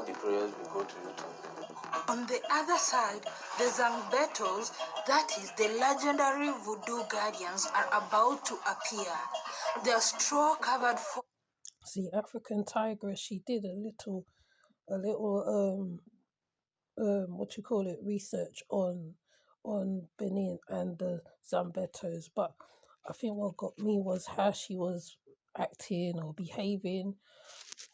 After the prayers, we go to YouTube. On the other side, the Zegbetos, that is the legendary voodoo guardians, are about to appear. Their straw-covered See, African tigress, she did a little what you call it, research on Benin and the Zegbetos, but I think what got me was how she was acting or behaving.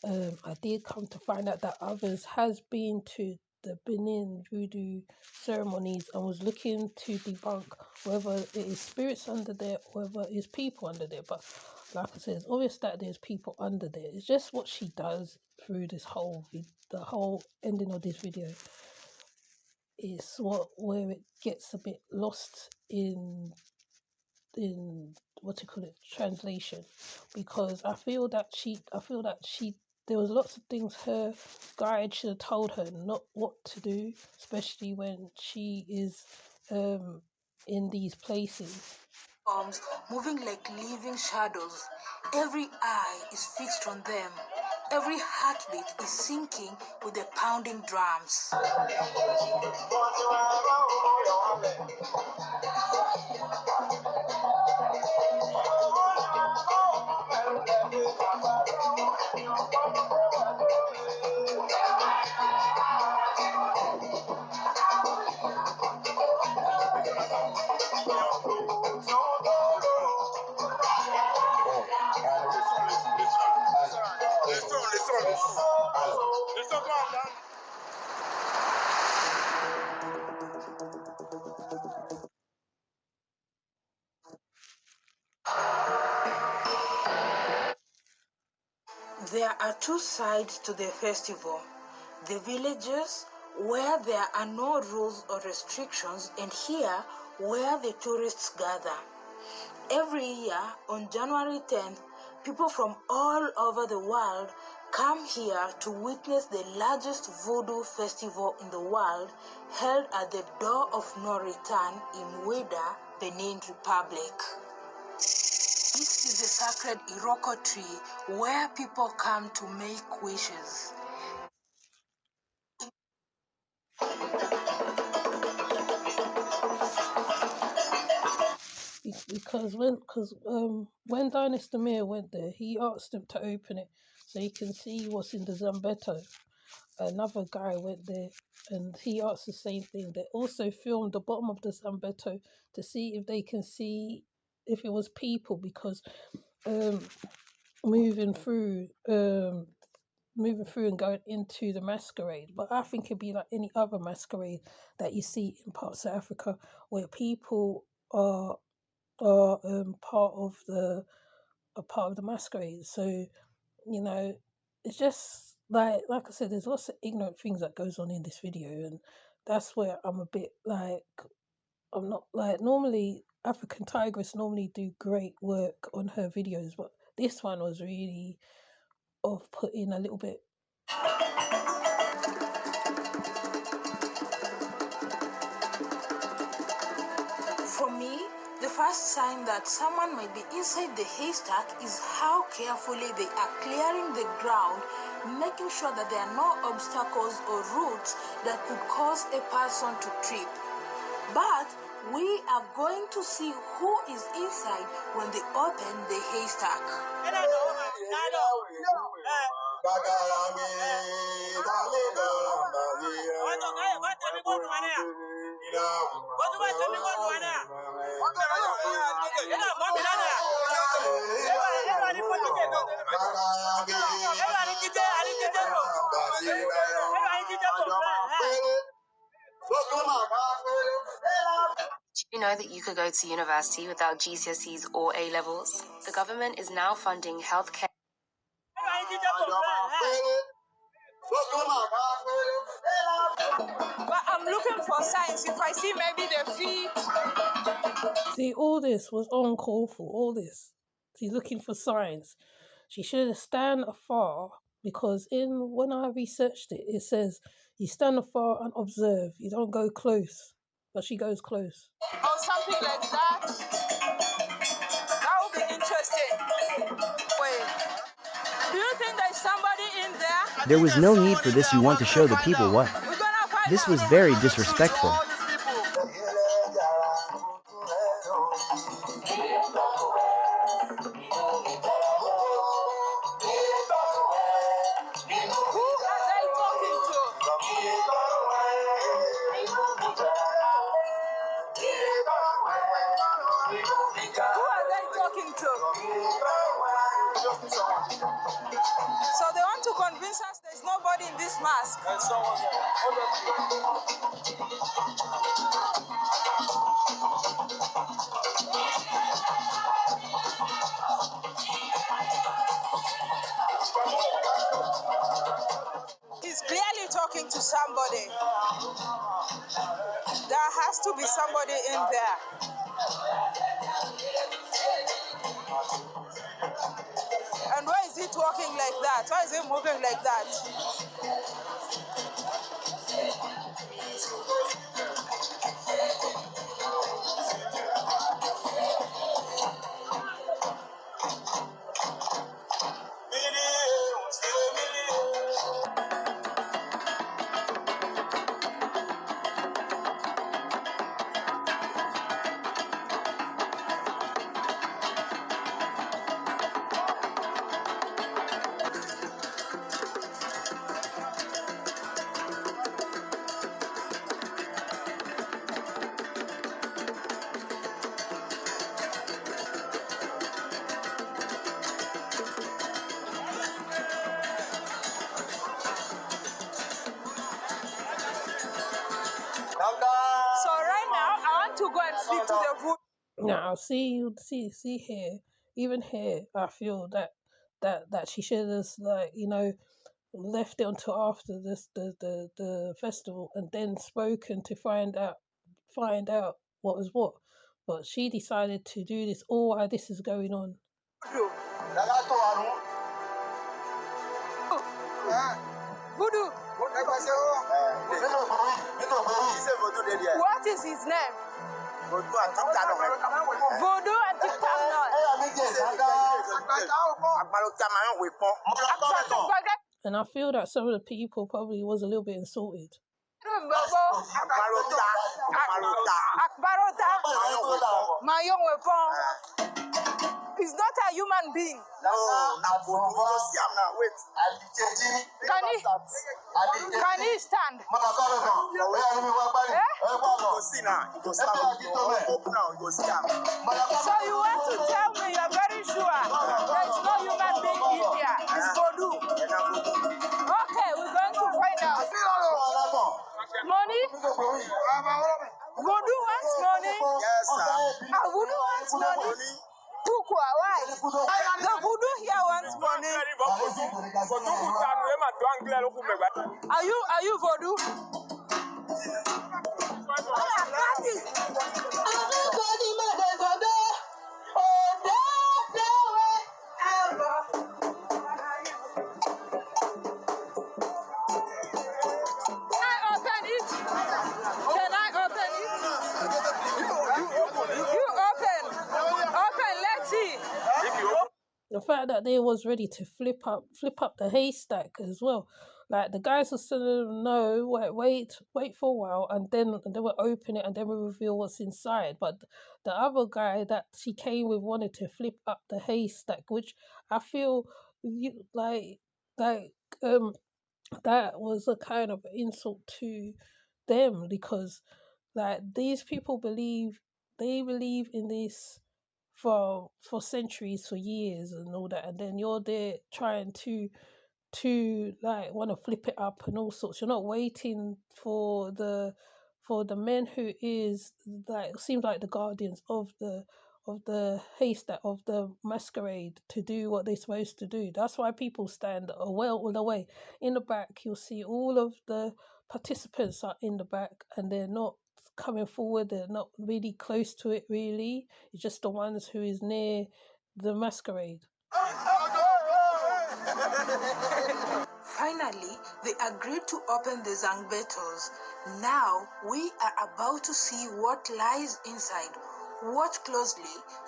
I did come to find out that others has been to the Benin voodoo ceremonies and was looking to debunk whether it is spirits under there or whether it is people under there. But like I said, it's obvious that there's people under there. It's just what she does through this the whole ending of this video is where it gets a bit lost in what you call it, translation, because I feel that she there was lots of things her guide should have told her not what to do, especially when she is in these places. forms moving like living shadows. Every eye is fixed on them. Every heartbeat is syncing with the pounding drums. There are two sides to the festival. The villages, where there are no rules or restrictions, and here, where the tourists gather. Every year, on January 10th, people from all over the world come here to witness the largest voodoo festival in the world, held at the Door of No Return in Ouidah, Benin Republic. This is the sacred Iroko tree where people come to make wishes. Because when Dynasty Mayor went there, he asked them to open it so he can see what's in the Zegbeto. Another guy went there and he asked the same thing. They also filmed the bottom of the Zegbeto to see if they can see if it was people, because moving through and going into the masquerade. But I think it'd be like any other masquerade that you see in parts of Africa where people are part of the masquerade. So it's just like I said, there's lots of ignorant things that goes on in this video, and that's where I'm a bit like, I'm not like, normally African Tigress normally do great work on her videos, but this one was really off-putting a little bit. For me, the first sign that someone might be inside the haystack is how carefully they are clearing the ground, making sure that there are no obstacles or roots that could cause a person to trip. But we are going to see who is inside when they open the haystack. Did you know that you could go to university without GCSEs or A levels? The government is now funding healthcare. But I'm looking for signs. If I see maybe the feet. See, all this was uncalled for. All this. She's looking for signs. She should have stand afar, because when I researched it, it says you stand afar and observe. You don't go close. But she goes close. Or something like that. That would be interesting. Wait. Do you think think there's somebody in there? There was no need for this. You want to show the people what? We're gonna find This out. was very disrespectful. All these people. Who are they talking to? Who are they talking to? So they want to convince us there's nobody in this mask. There's someone there. He's clearly talking to somebody. There has to be somebody in there. And why is he talking like that? Why is he moving like that? So right now, I want to go and speak to the food. Now, see here, even here, I feel that she should have, like, left it until after the festival and then spoken to find out what was what. But she decided to do this all while this is going on. Voodoo. What is his name? Voodoo and TikTok And I feel that some of the people probably was a little bit insulted. He's not a human being. Can he stand? So you want to tell me you're very sure there's no human being in here? It's voodoo. Okay, we're going to find out. Money? Voodoo wants money? Yes, sir. Voodoo wants money? Why? The voodoo here wants money. Are you voodoo? The fact that they was ready to flip up the haystack as well. Like, the guys were saying, no, wait for a while, and then they will open it and then we reveal what's inside. But the other guy that she came with wanted to flip up the haystack, which I feel that was a kind of insult to them, because like these people believe in this for centuries, for years and all that, and then you're there trying to like want to flip it up and all sorts. You're not waiting for the men who is like seems like the guardians of the haystack, of the masquerade, to do what they're supposed to do. That's why people stand all the way in the back. You'll see all of the participants are in the back and they're not coming forward. They're not really close to it, really. It's just the ones who is near the masquerade. Finally, they agreed to open the Zegbetos. Now we are about to see what lies inside. Watch closely,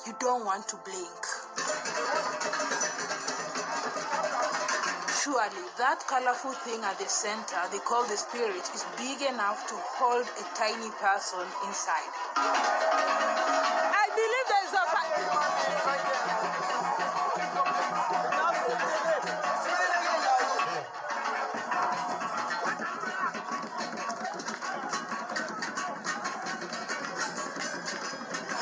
you don't want to blink. Surely that colorful thing at the center they call the spirit is big enough to hold a tiny person inside. I believe there is a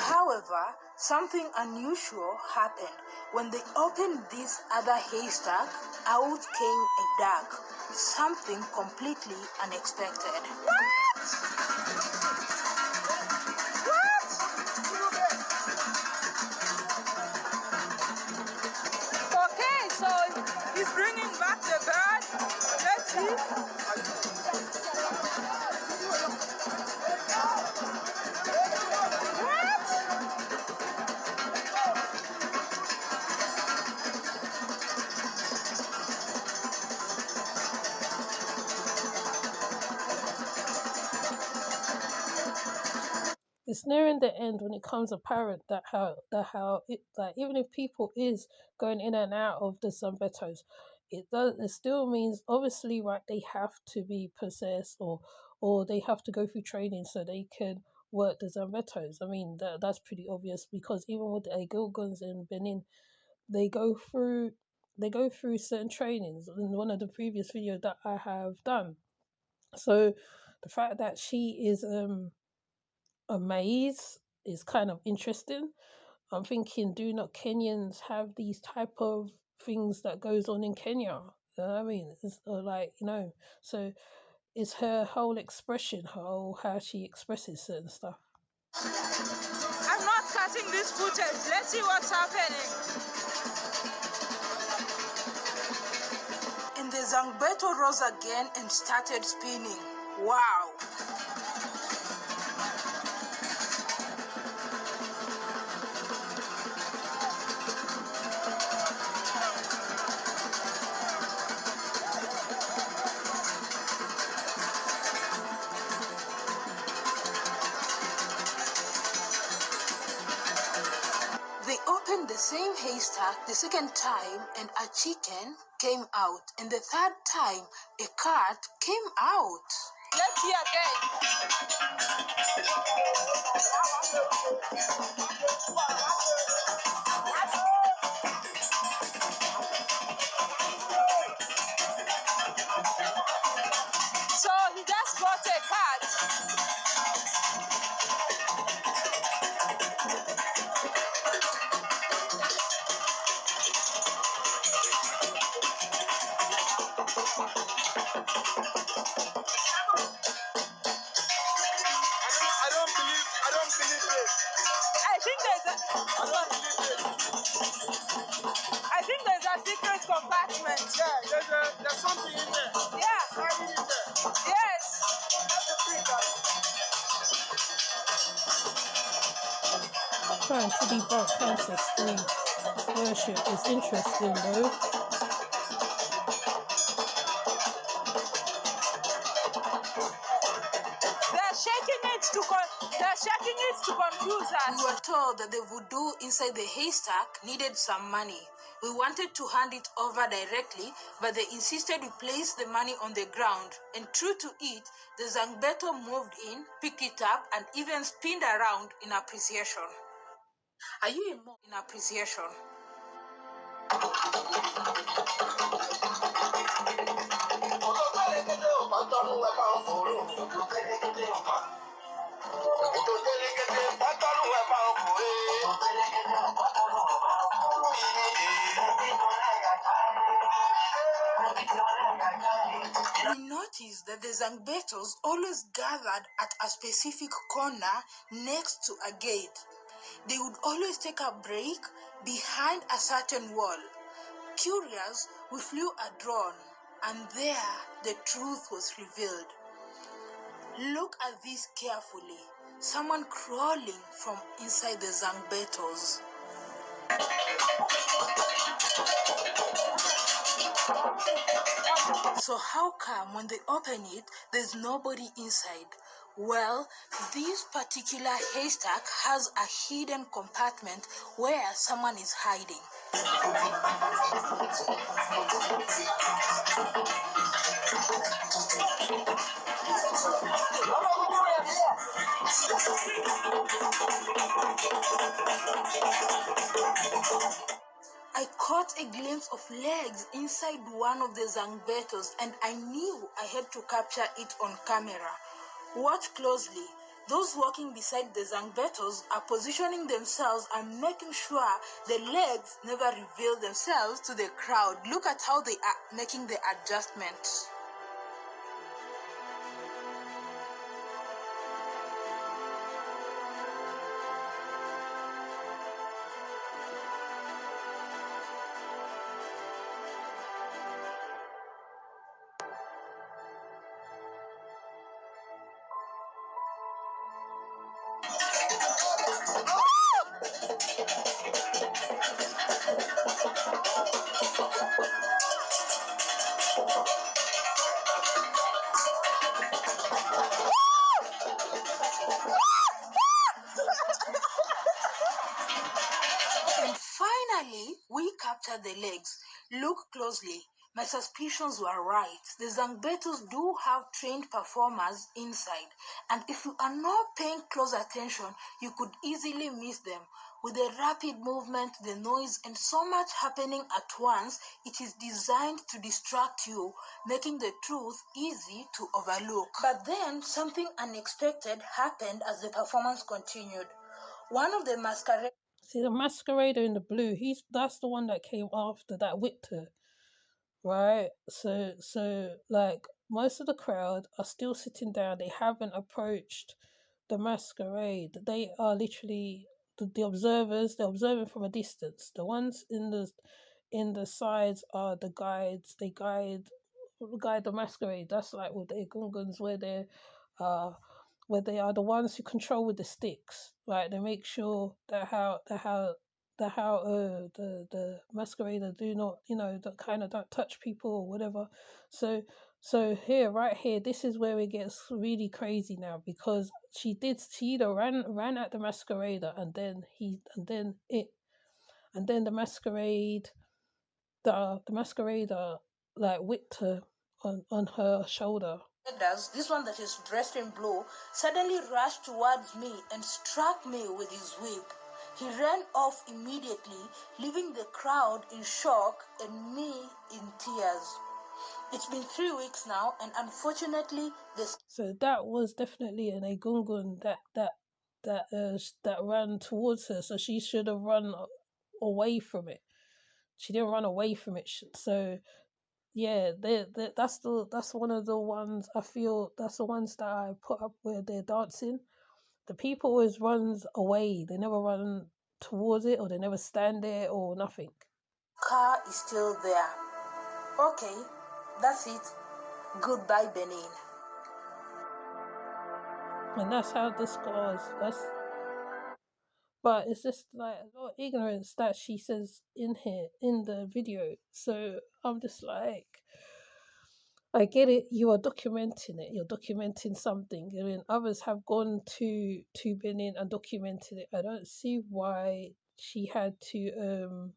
However, something unusual happened. When they opened this other haystack, out came a duck. Something completely unexpected. Okay, so he's bringing back the bird. Let's see. It's nearing the end when it comes apparent that even if people is going in and out of the Zegbetos, it still means obviously right they have to be possessed or they have to go through training so they can work the Zegbetos. I mean that's pretty obvious because even with the Agilgons in Benin, they go through certain trainings in one of the previous videos that I have done. So the fact that she is a maze is kind of interesting. I'm thinking, do not Kenyans have these type of things that goes on in Kenya? You know what I mean? It's so it's her whole expression, how she expresses certain stuff. I'm not cutting this footage. Let's see what's happening. And the Zegbeto rose again and started spinning. Wow! They opened the same haystack the second time and a chicken came out, and the third time a cat came out. Let's see again. So he just got a cat. I don't believe it. I think there's a secret compartment. Yeah, there's something in there. Yeah. Hiding in there. Yes. Trying to debunk ancestry worship is interesting though. They're shaking it to confuse us. We were told that the voodoo inside the haystack needed some money. We wanted to hand it over directly, but they insisted we place the money on the ground. And true to it, the Zegbeto moved in, picked it up, and even spinned around in appreciation. Are you in appreciation? We noticed that the Zegbetos always gathered at a specific corner next to a gate. They would always take a break behind a certain wall. Curious, we flew a drone, and there the truth was revealed. Look at this carefully. Someone crawling from inside the Zegbetos. So how come when they open it, there's nobody inside? Well, this particular haystack has a hidden compartment where someone is hiding. I caught a glimpse of legs inside one of the Zegbetos, and I knew I had to capture it on camera. Watch closely. Those walking beside the Zegbetos are positioning themselves and making sure the legs never reveal themselves to the crowd. Look at how they are making the adjustment. And finally, we captured the legs. Look closely. My suspicions were right. The Zegbetos do have trained performers inside, and if you are not paying close attention, you could easily miss them. With the rapid movement, the noise, and so much happening at once, it is designed to distract you, making the truth easy to overlook. But then, something unexpected happened as the performance continued. One of the masquerade See the masquerader in the blue. That's the one that came after that whipped her, right? So like most of the crowd are still sitting down. They haven't approached the masquerade. They are literally the observers. They're observing from a distance. The ones in the sides are the guides. They guide the masquerade. That's like with the Egunguns, uh where they are the ones who control with the sticks, right? They make sure that the masquerader do not, that kind of don't touch people or whatever. So here, right here, this is where it gets really crazy now, because she either ran at the masquerader, and then the masquerader like whipped her on her shoulder. this one that is dressed in blue, suddenly rushed towards me and struck me with his whip. He ran off immediately, leaving the crowd in shock and me in tears. It's been 3 weeks now, and unfortunately, So that was definitely an Egungun that ran towards her. So she should have run away from it. She didn't run away from it. So yeah, that's one of the ones I feel, that's the ones that I put up where they're dancing. The people always runs away. They never run towards it, or they never stand there or nothing. car is still there. Okay, that's it. Goodbye, Benin. And that's how this goes. But it's just like a lot of ignorance that she says in here in the video. So I'm just like, I get it. You are documenting it. You're documenting something. I mean, others have gone to Benin and documented it. I don't see why she had to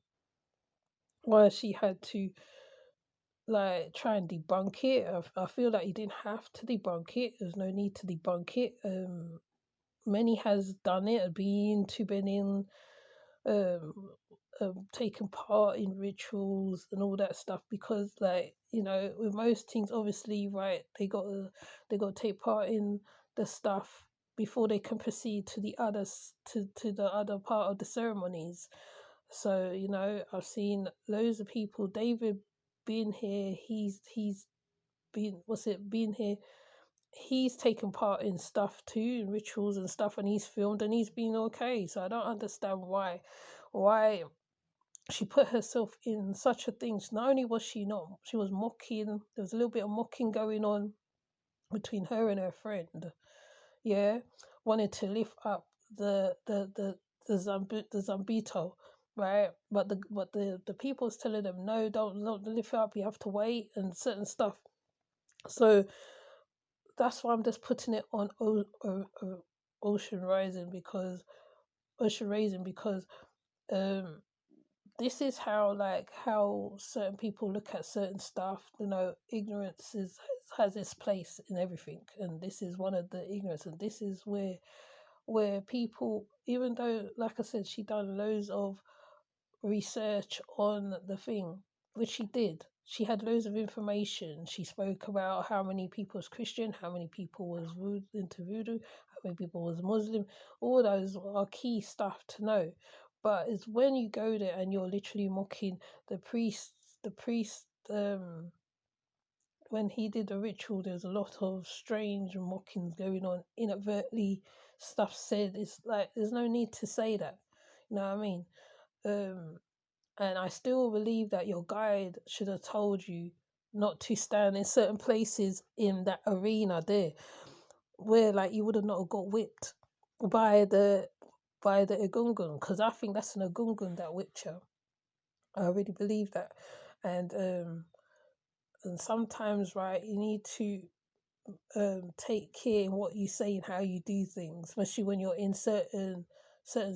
like try and debunk it. I feel like you didn't have to debunk it. There's no need to debunk it. Many has done it. Been to Benin, um, taken part in rituals and all that stuff, because like, with most things, obviously, right, they got to take part in the stuff before they can proceed to the others, to the other part of the ceremonies. So I've seen loads of people. David being here, he's been here, he's taken part in stuff too, in rituals and stuff, and he's filmed and he's been okay. So I don't understand why she put herself in such a thing. Not only was she was mocking. There was a little bit of mocking going on between her and her friend. Yeah, wanted to lift up the Zambito, right? But the people's telling them, no, don't lift it up. You have to wait and certain stuff. So that's why I'm just putting it on Ocean Rising because this is how certain people look at certain stuff. You know, ignorance has its place in everything, and this is one of the ignorance, and this is where people, even though, like I said, she done loads of research on the thing, which she did. She had loads of information. She spoke about how many people was Christian, how many people was into voodoo, how many people was Muslim. All those are key stuff to know. But it's when you go there and you're literally mocking the priest, when he did the ritual, there's a lot of strange mockings going on, inadvertently stuff said. It's like, there's no need to say that. You know what I mean? And I still believe that your guide should have told you not to stand in certain places in that arena there, where like you would have not got whipped by the Egungun, because I think that's an Egungun that whipped you. I really believe that, and sometimes, right, you need to take care in what you say and how you do things, especially when you're in certain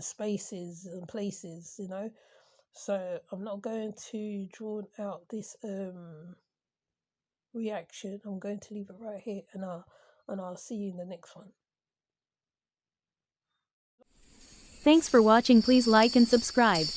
spaces and places, you know. So I'm not going to draw out this reaction. I'm going to leave it right here, and I'll see you in the next one. Thanks for watching. Please like and subscribe.